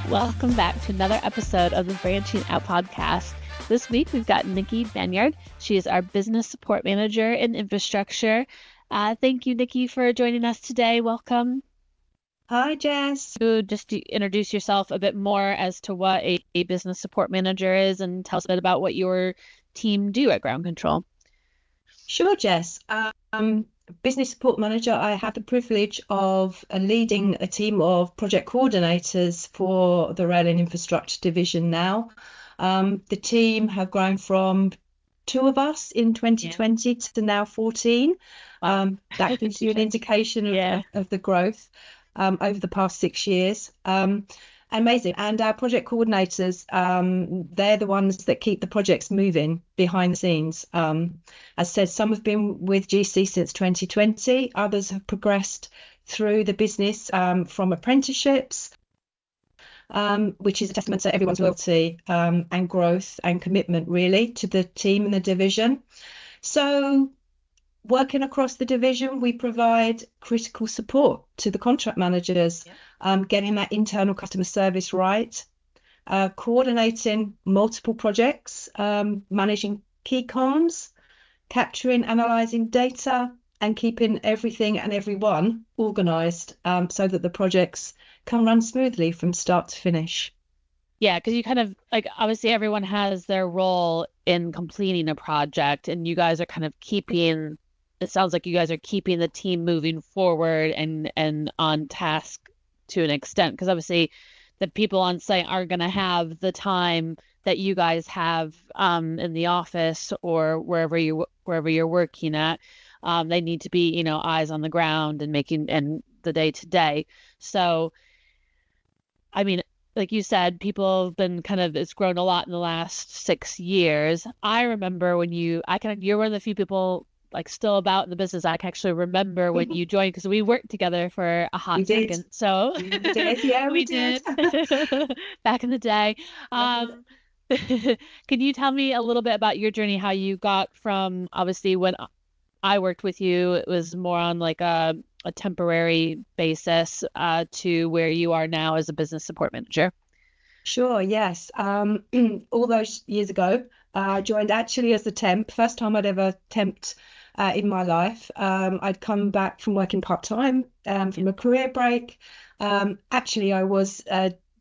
Welcome back to another episode of the Branching Out podcast. This week we've got Nicki Banyard. She is our business support manager in infrastructure. Thank you, Nicki, for joining us today. Welcome. Hi, Jess. Just to introduce yourself a bit more as to what a business support manager is and tell us a bit about what your team do at Ground Control. Sure, Jess. Business support manager, I have the privilege of leading a team of project coordinators for the Rail and Infrastructure division now. The team have grown from 2 of us in 2020 to now 14. That gives you an indication of the growth over the past 6 years. Amazing. And our project coordinators, they're the ones that keep the projects moving behind the scenes. As said, some have been with GC since 2020. Others have progressed through the business from apprenticeships, which is a testament to everyone's loyalty and growth and commitment, really, to the team and the division. So working across the division, we provide critical support to the contract managers, getting that internal customer service right, coordinating multiple projects, managing key comms, capturing, analysing data, and keeping everything and everyone organised so that the projects can run smoothly from start to finish. Yeah, because you kind of, like, obviously everyone has their role in completing a project, and you guys are kind of keeping... It sounds like you guys are keeping the team moving forward and on task to an extent, because obviously the people on site aren't going to have the time that you guys have in the office or wherever you're working at. They need to be, eyes on the ground and making and the day to day. So, I mean, like you said, people have been it's grown a lot in the last 6 years. I remember when you're one of the few people still about in the business. I can actually remember when you joined, because we worked together for a hot second. So we did. Yeah, we did. Back in the day. Can you tell me a little bit about your journey, how you got from, obviously when I worked with you, it was more on a temporary basis to where you are now as a business support manager? Sure, yes. All those years ago, I joined actually as a temp. First time I'd ever temped in my life. I'd come back from working part-time from a career break. Actually, I was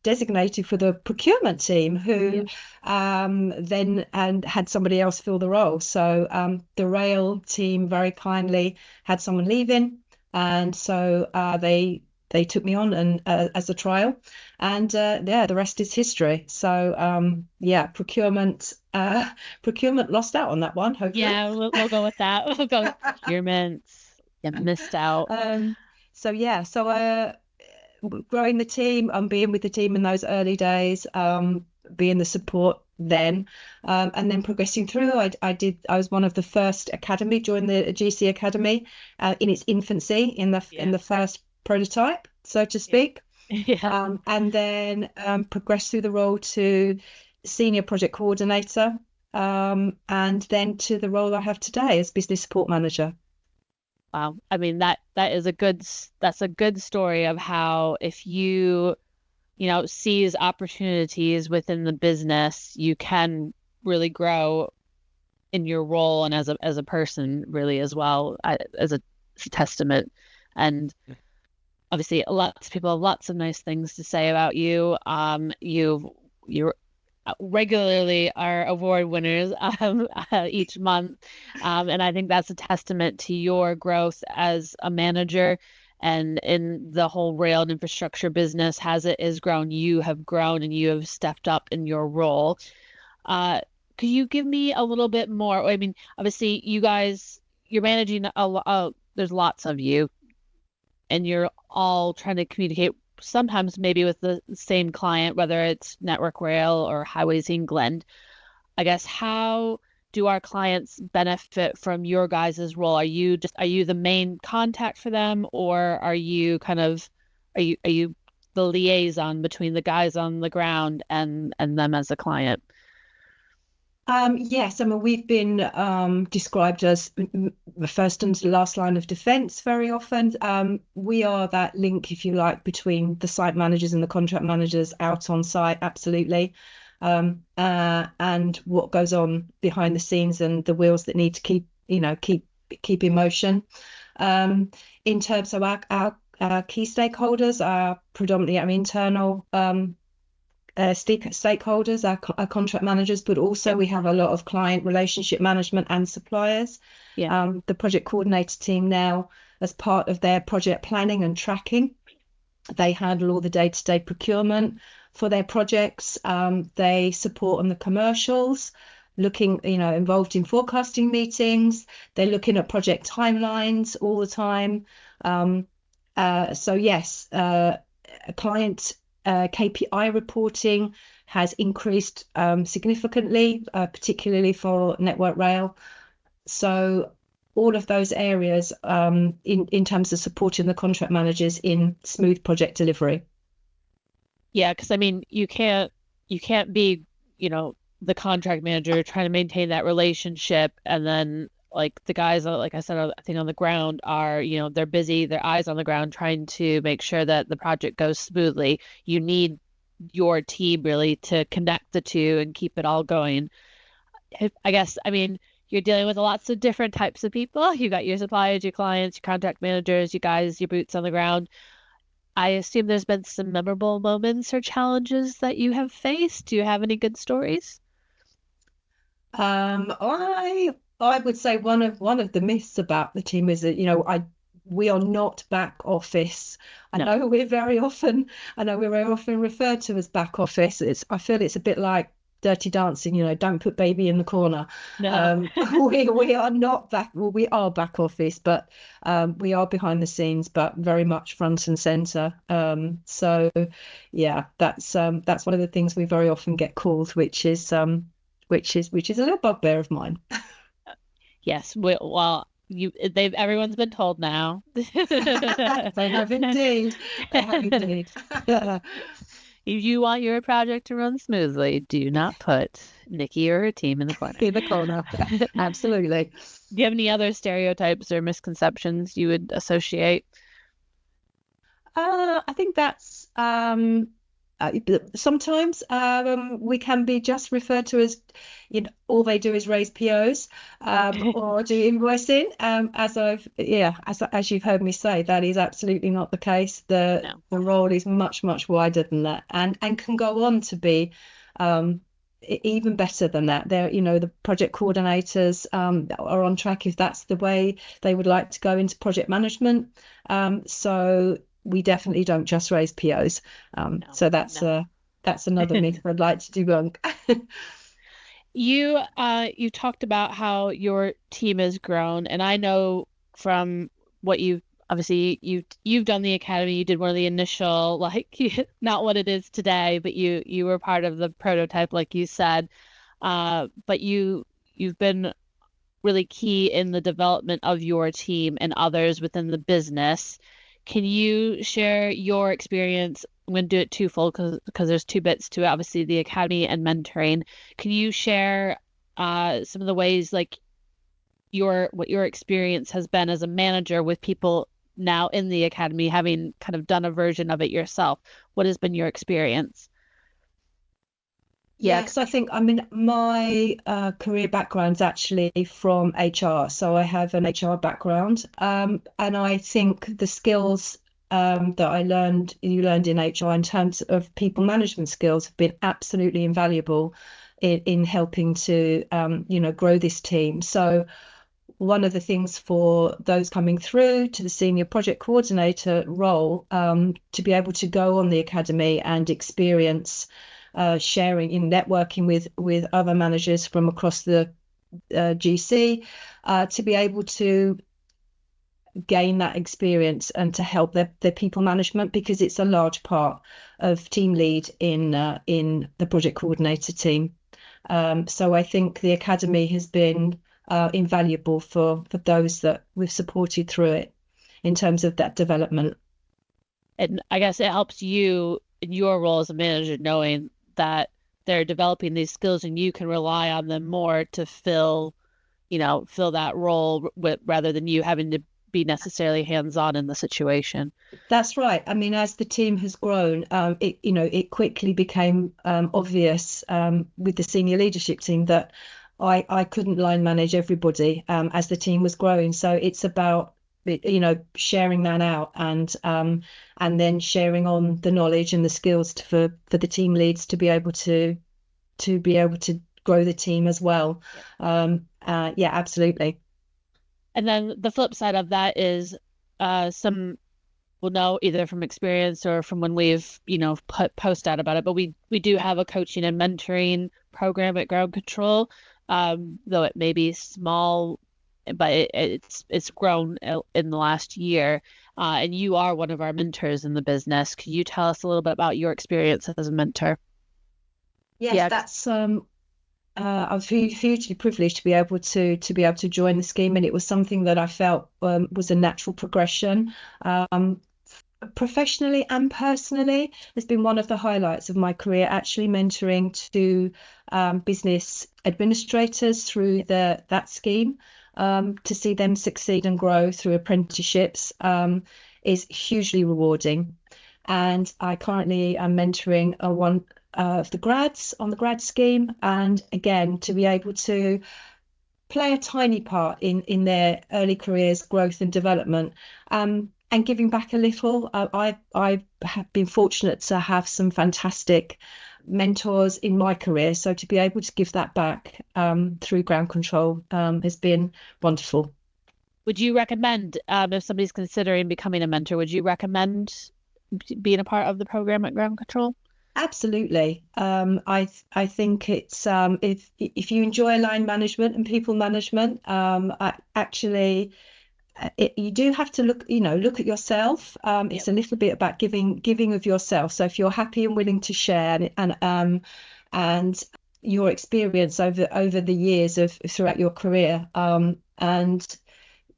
designated for the procurement team who then had somebody else fill the role. So the rail team very kindly had someone leaving, and so they took me on and as a trial, and the rest is history. So procurement lost out on that one, hopefully. Yeah, we'll go with that. We'll go with procurement. You missed out. Growing the team, being with the team in those early days, being the support then, and then progressing through. I was one of the first academy, joined the GC Academy in its infancy, in the first prototype, so to speak. And then progressed through the role to senior project coordinator, and then to the role I have today as business support manager. Wow. I mean, that's a good story of how, if you seize opportunities within the business, you can really grow in your role and as a person, really, as well, as a testament. And obviously lots of people have lots of nice things to say about you. You regularly are award winners each month, and I think that's a testament to your growth as a manager, and in the whole rail and infrastructure business. As it is grown, you have grown and you have stepped up in your role. Could you give me a little bit more? I mean, obviously you're managing a lot. There's lots of you, and you're all trying to communicate, sometimes maybe with the same client, whether it's Network Rail or Highways England. I guess, how do our clients benefit from your guys' role? Are you the main contact for them, or are you the liaison between the guys on the ground and them as a client? Yes, I mean, we've been described as the first and last line of defense very often. We are that link, if you like, between the site managers and the contract managers out on site, absolutely. And what goes on behind the scenes and the wheels that need to keep in motion. In terms of our key stakeholders are predominantly our internal stakeholders, our contract managers, but also we have a lot of client relationship management and suppliers. Yeah. The project coordinator team now, as part of their project planning and tracking, they handle all the day-to-day procurement for their projects. They support on the commercials, looking, involved in forecasting meetings. They're looking at project timelines all the time. So yes, client KPI reporting has increased significantly, particularly for Network Rail. So all of those areas in terms of supporting the contract managers in smooth project delivery. Yeah, because I mean, you can't be, the contract manager trying to maintain that relationship, and then like the guys, like I said, I think on the ground are, they're busy, their eyes on the ground, trying to make sure that the project goes smoothly. You need your team really to connect the two and keep it all going. I guess, I mean, you're dealing with lots of different types of people. You got your suppliers, your clients, your contract managers, you guys, your boots on the ground. I assume there's been some memorable moments or challenges that you have faced. Do you have any good stories? I would say one of the myths about the team is that we are not back office. I No, know we're very often referred to as back office. I feel it's a bit like Dirty Dancing, don't put baby in the corner. no. We are not back. Well, we are back office, but we are behind the scenes, but very much front and center. So yeah, that's one of the things we very often get called, which is a little bugbear of mine. Yes, well, everyone's been told now. They have indeed. They have indeed. If you want your project to run smoothly, do not put Nikki or her team in the corner. In the corner. Absolutely. Do you have any other stereotypes or misconceptions you would associate? I think that's sometimes we can be just referred to as, all they do is raise POs or do invoicing. As you've heard me say, that is absolutely not the case. The No. the role is much, much wider than that, and can go on to be even better than that. The project coordinators are on track if that's the way they would like to go into project management. So we definitely don't just raise POs. No, So that's no. that's another myth I'd like to debunk. You talked about how your team has grown, and I know from what you've obviously you've done the academy, you did one of the initial, like, not what it is today, but you were part of the prototype, like you said. But you've been really key in the development of your team and others within the business. Can you share your experience? I'm going to do it twofold because there's two bits to it, obviously the academy and mentoring. Can you share some of the ways, like what your experience has been as a manager with people now in the academy, having kind of done a version of it yourself? What has been your experience? Yeah, because I think, I mean, my career background's actually from HR. So I have an HR background. And I think the skills that you learned in HR in terms of people management skills have been absolutely invaluable in helping to, grow this team. So one of the things for those coming through to the senior project coordinator role, to be able to go on the academy and experience sharing in networking with other managers from across the GC, to be able to gain that experience and to help their people management, because it's a large part of team lead in the project coordinator team. So I think the academy has been invaluable for those that we've supported through it in terms of that development. And I guess it helps you in your role as a manager, knowing that they're developing these skills, and you can rely on them more to fill that role rather than you having to be necessarily hands-on in the situation. That's right. I mean, as the team has grown, it quickly became obvious with the senior leadership team that I couldn't line manage everybody as the team was growing. So it's about sharing that out and then sharing on the knowledge and the skills for the team leads to be able to grow the team as well. Yeah, absolutely. And then the flip side of that is some will know either from experience or from when we've post out about it, but we do have a coaching and mentoring program at Ground Control, though it may be small, but it's grown in the last year, and you are one of our mentors in the business. Can you tell us a little bit about your experience as a mentor? Yes, Yeah. that's I was hugely privileged to be able to join the scheme, and it was something that I felt was a natural progression. Professionally and personally, it's been one of the highlights of my career, actually mentoring to business administrators through that scheme. To see them succeed and grow through apprenticeships is hugely rewarding. And I currently am mentoring one of the grads on the grad scheme, and again, to be able to play a tiny part in their early careers growth and development, and giving back a little. I have been fortunate to have some fantastic mentors in my career, so to be able to give that back through Ground Control has been wonderful. Would you recommend, if somebody's considering becoming a mentor, would you recommend being a part of the program at Ground Control? Absolutely. I think it's if you enjoy line management and people management, you do have to look at yourself. It's a little bit about giving of yourself. So if you're happy and willing to share and your experience over the years throughout your career, and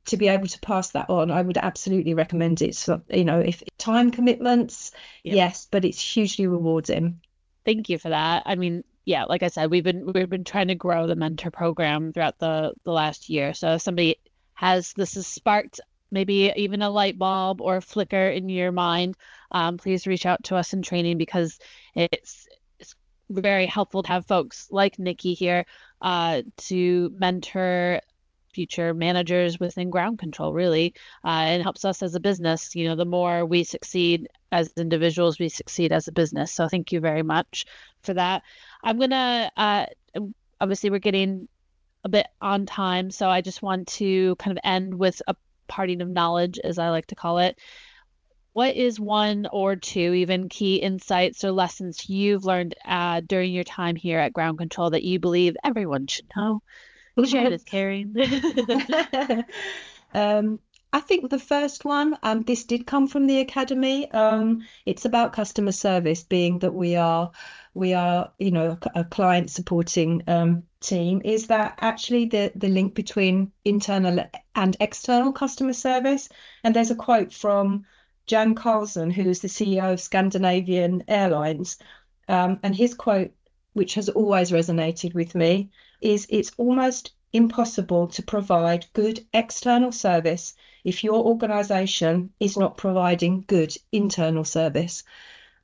to be able to pass that on, I would absolutely recommend it. So, if time commitments, yes, but it's hugely rewarding. Thank you for that. I mean, yeah, like I said, we've been trying to grow the mentor program throughout the last year. So if somebody has sparked maybe even a light bulb or a flicker in your mind, please reach out to us in training, because it's very helpful to have folks like Nicki here to mentor future managers within Ground Control, really, and helps us as a business. The more we succeed as individuals, we succeed as a business. So thank you very much for that. I'm gonna obviously we're getting a bit on time, so I just want to kind of end with a parting of knowledge, as I like to call it. What is one or two even key insights or lessons you've learned during your time here at Ground Control that you believe everyone should know? Shared is caring. I think the first one, this did come from the academy. It's about customer service, being that we are, a client supporting team. Is that actually the link between internal and external customer service? And there's a quote from Jan Carlson, who is the CEO of Scandinavian Airlines, and his quote, which has always resonated with me, is it's almost impossible to provide good external service if your organization is not providing good internal service.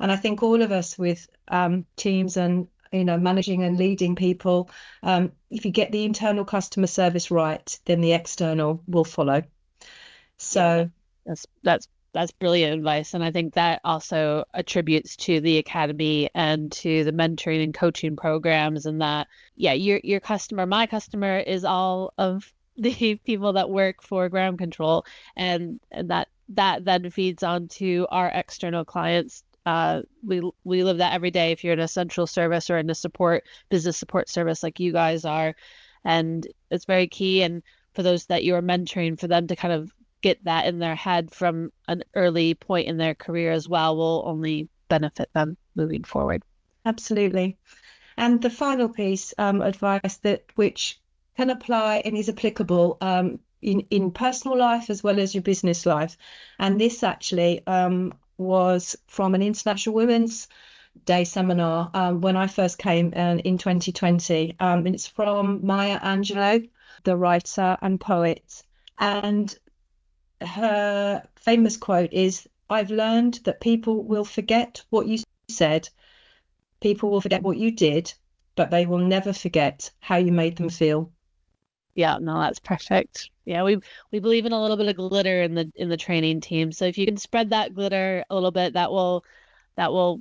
And I think all of us with teams and managing and leading people, if you get the internal customer service right, then the external will follow. So that's brilliant advice. And I think that also attributes to the academy and to the mentoring and coaching programs, and that, yeah, your customer, my customer, is all of the people that work for Ground Control, and that then feeds on to our external clients. We live that every day if you're in a central service or in a business support service like you guys are. And it's very key. And for those that you are mentoring, for them to kind of get that in their head from an early point in their career as well will only benefit them moving forward. Absolutely. And the final piece, advice which can apply and is applicable in personal life as well as your business life. And this actually was from an International Women's day seminar when I first came in 2020. And it's from Maya Angelou, the writer and poet. And her famous quote is, "I've learned that people will forget what you said, people will forget what you did, but they will never forget how you made them feel." Yeah, no, that's perfect. Yeah, we believe in a little bit of glitter in the training team. So if you can spread that glitter a little bit, that will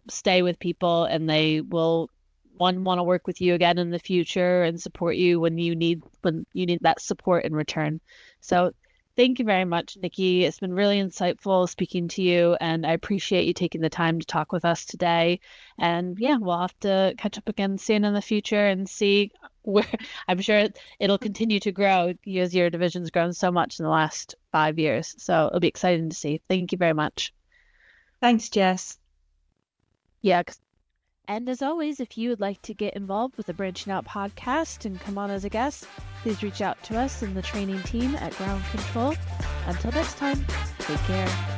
stay with people, and they will want to work with you again in the future and support you when you need that support in return. So thank you very much, Nicki. It's been really insightful speaking to you, and I appreciate you taking the time to talk with us today. And yeah, we'll have to catch up again soon in the future and see where I'm sure it'll continue to grow as your division's grown so much in the last 5 years. So it'll be exciting to see. Thank you very much. Thanks, Jess. Yeah. And as always, if you would like to get involved with the Branching Out podcast and come on as a guest, please reach out to us in the training team at Ground Control. Until next time, take care.